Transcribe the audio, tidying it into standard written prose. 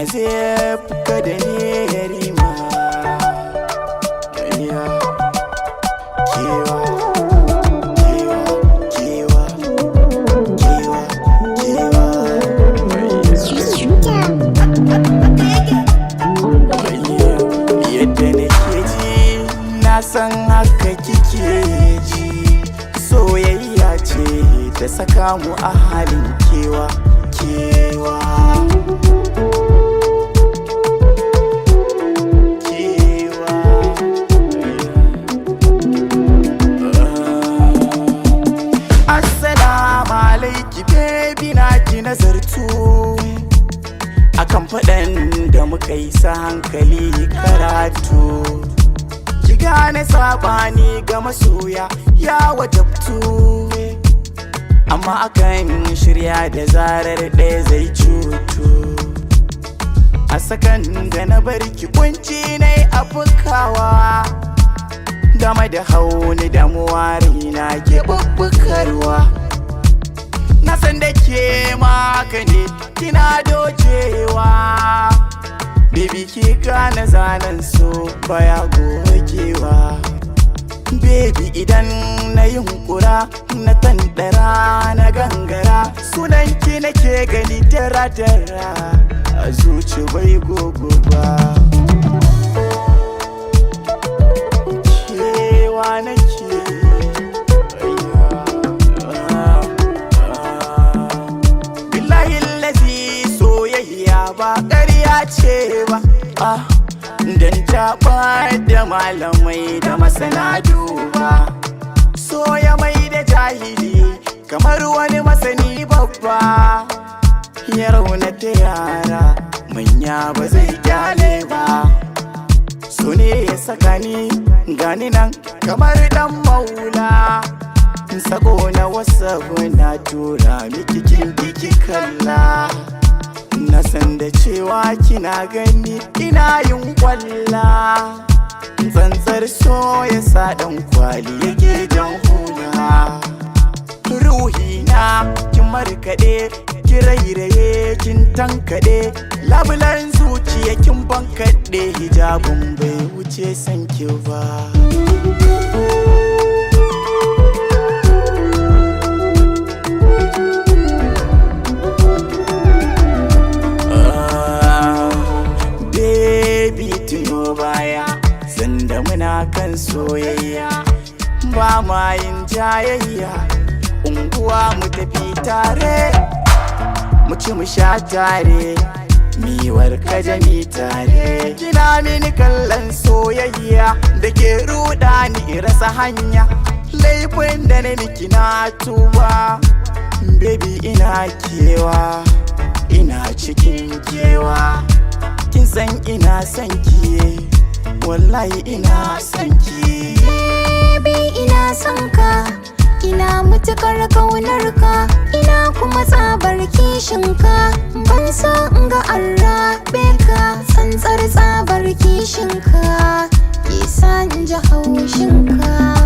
na zai fuka da ni yarima. Kewa, kewa, kewa, kewa, kewa. Yadda nake ji na san haka kike ji, soyayya ce ta saka mu a halin kewa, kewa. Assalamu alaiki baby, na ki nazartu akan faɗan da muka yi sa hankali karatu. Ki gane sabani ga masoya ya wajabtu, amma akan shirya da zarar ɗaya zai cutu. A sakan da na bar ki kunci nai afukawa, game da hauni damuwa raina ke bubbukarwa. Na san da ke maka ne kina dojewa, baby ki gane zanen so baya gogewa. Baby idan na yunkura na tandara na gangara, sunanki nake gani dara-dara a zuci bai gogo ba. Kewa nake billahi lazi, soyayya ba ƙarya ce ba, dan taɓa da malamai da masana duba. Soya mai da jahili kamar wani masani babba, ya raunata yara manya ba zai kyale ba. So ne ya saka ni gani nan kamar dan maula, sako na wasabu na tura miki kin ki kalla. Na san da cewa kina gani ina yin kwalla, tsantsar so ya sa dan kwali yake jan hula. Ruhi na kin markaɗe, ki rairaye kin tankaɗe, labulan zuciya kin bankaɗe, hijabin bai wuce sanki ba. Baya sanda muna kan soyayya, ba ma yin jayayya, unguwa mu tafi tare, mu ci mu sha tare, miwar kajami tare. Kina mini kallon soyayya da ke ruɗa ni rasa hanya, laifin da na miki na tuba. Baby ina kewa, ina cikin kewa, kin san ina son ki, wallahi ina son ki. Baby ina son ka, ina mutukar kaunar ka, ina kuma tsabar kishin ka. Ban so in ga an rabe ka, tsantsar tsabar kishin ka, ki san ji haushin ka.